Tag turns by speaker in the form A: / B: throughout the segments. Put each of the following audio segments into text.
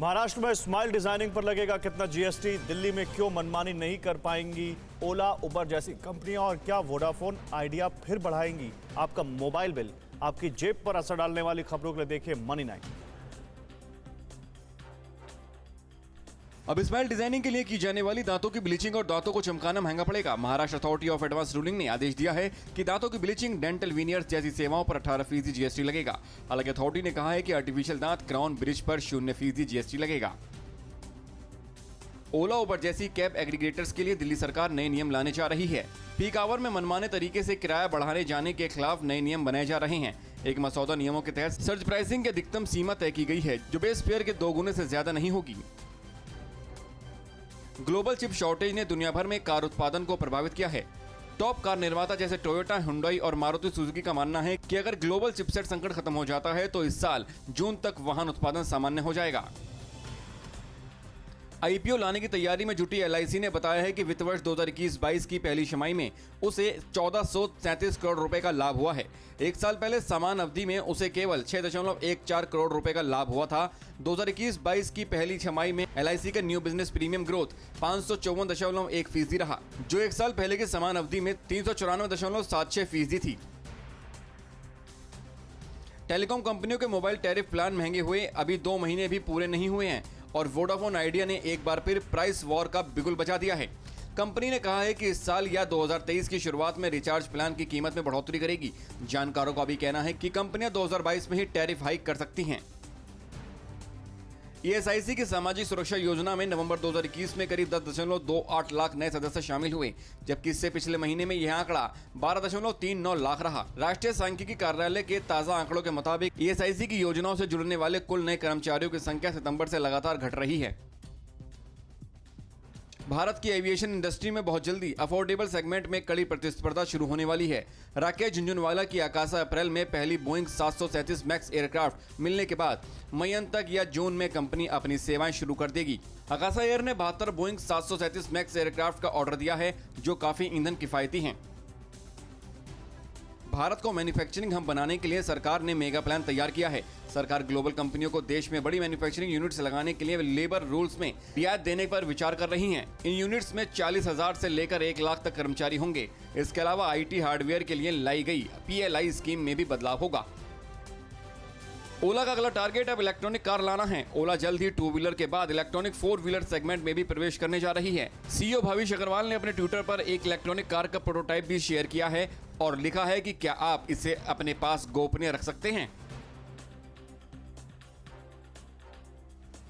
A: महाराष्ट्र में smile designing पर लगेगा कितना जीएसटी? दिल्ली में क्यों मनमानी नहीं कर पाएंगी ओला, उबर जैसी कंपनियां? और क्या वोडाफोन आइडिया फिर बढ़ाएंगी आपका मोबाइल बिल? आपकी जेब पर असर डालने वाली खबरों के लिए देखिए मनी 9।
B: अब स्माइल डिजाइनिंग के लिए की जाने वाली दांतों की ब्लीचिंग और दांतों को चमकाना महंगा पड़ेगा। Maharashtra authority of advance ruling ने आदेश दिया है कि दांतों की ब्लीचिंग, डेंटल वीनियर्स जैसी सेवाओं पर 18% जीएसटी लगेगा। हालांकि अथॉरिटी ने कहा है कि आर्टिफिशियल दांत, क्राउन ब्रिज पर 0% जीएसटी लगेगा। ओला, उबर जैसी कैब एग्रीगेटर्स के लिए दिल्ली सरकार नए नियम लाने जा रही है। पीक आवर में मनमाने तरीके से किराया बढ़ाने जाने के खिलाफ नए नियम बनाए जा रहे हैं। एक मसौदा नियमों के तहत सर्ज प्राइसिंग की अधिकतम सीमा तय की गई है, जो बेस फेयर के 2 गुने से ज्यादा नहीं होगी। ग्लोबल चिप शॉर्टेज ने दुनिया भर में कार उत्पादन को प्रभावित किया है। टॉप कार निर्माता जैसे टोयोटा, हुंडई और मारुति सुजुकी का मानना है कि अगर ग्लोबल चिपसेट संकट खत्म हो जाता है तो इस साल जून तक वाहन उत्पादन सामान्य हो जाएगा। आईपीओ लाने की तैयारी में जुटी एलआईसी ने बताया है कि वित्त वर्ष 2021-22 की पहली छमाही में उसे 1437 करोड़ रुपए का लाभ हुआ है। एक साल पहले समान अवधि में उसे केवल 6.14 करोड़ रुपए का लाभ हुआ था। 2021-22 की पहली छमाही में एलआईसी का न्यू बिजनेस प्रीमियम ग्रोथ 554.1% रहा, जो एक साल पहले की समान अवधि में 394.76% थी। टेलीकॉम कंपनियों के मोबाइल टैरिफ प्लान महंगे हुए अभी 2 महीने भी पूरे नहीं हुए हैं और वोडाफोन आइडिया ने एक बार फिर प्राइस वॉर का बिगुल बजा दिया है। कंपनी ने कहा है कि इस साल या 2023 की शुरुआत में रिचार्ज प्लान की कीमत में बढ़ोतरी करेगी। जानकारों का भी कहना है कि कंपनियां 2022 में ही टैरिफ हाइक कर सकती हैं। ईएसआईसी की सामाजिक सुरक्षा योजना में नवंबर 2021 में करीब 10.28 लाख नए सदस्य शामिल हुए, जबकि इससे पिछले महीने में यह आंकड़ा 12.39 लाख रहा। राष्ट्रीय सांख्यिकी कार्यालय के ताजा आंकड़ों के मुताबिक ईएसआईसी की योजनाओं से जुड़ने वाले कुल नए कर्मचारियों की संख्या सितंबर से लगातार घट रही है। भारत की एविएशन इंडस्ट्री में बहुत जल्दी अफोर्डेबल सेगमेंट में कड़ी प्रतिस्पर्धा शुरू होने वाली है। राकेश झुंझुनवाला की आकाशा अप्रैल में पहली बोइंग 737 मैक्स एयरक्राफ्ट मिलने के बाद मई अंत तक या जून में कंपनी अपनी सेवाएं शुरू कर देगी। आकाशा एयर ने 72 बोइंग 737 मैक्स एयरक्राफ्ट का ऑर्डर दिया है, जो काफी ईंधन किफायती हैं। भारत को मैन्युफैक्चरिंग हब बनाने के लिए सरकार ने मेगा प्लान तैयार किया है। सरकार ग्लोबल कंपनियों को देश में बड़ी मैन्युफैक्चरिंग यूनिट्स लगाने के लिए लेबर रूल्स में रियायत देने पर विचार कर रही हैं। इन यूनिट्स में 40,000 से लेकर 1 लाख तक कर्मचारी होंगे। इसके अलावा आईटी हार्डवेयर के लिए लाई गई पीएलआई स्कीम में भी बदलाव होगा। ओला का अगला टारगेट अब इलेक्ट्रॉनिक कार लाना है। ओला जल्द ही 2 व्हीलर के बाद इलेक्ट्रॉनिक 4 व्हीलर सेगमेंट में भी प्रवेश करने जा रही है। सीईओ भविष अग्रवाल ने अपने ट्विटर पर एक इलेक्ट्रॉनिक कार का प्रोटोटाइप भी शेयर किया है और लिखा है कि क्या आप इसे अपने पास गोपनीय रख सकते हैं।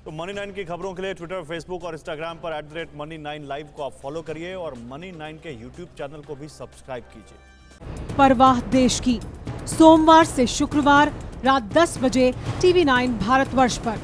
A: तो मनी 9 की खबरों के लिए ट्विटर, फेसबुक और इंस्टाग्राम पर @money9 लाइव को आप फॉलो करिए और मनी 9 के यूट्यूब चैनल को भी सब्सक्राइब कीजिए।
C: परवाह देश की, सोमवार से शुक्रवार रात 10 बजे TV9 भारतवर्ष पर।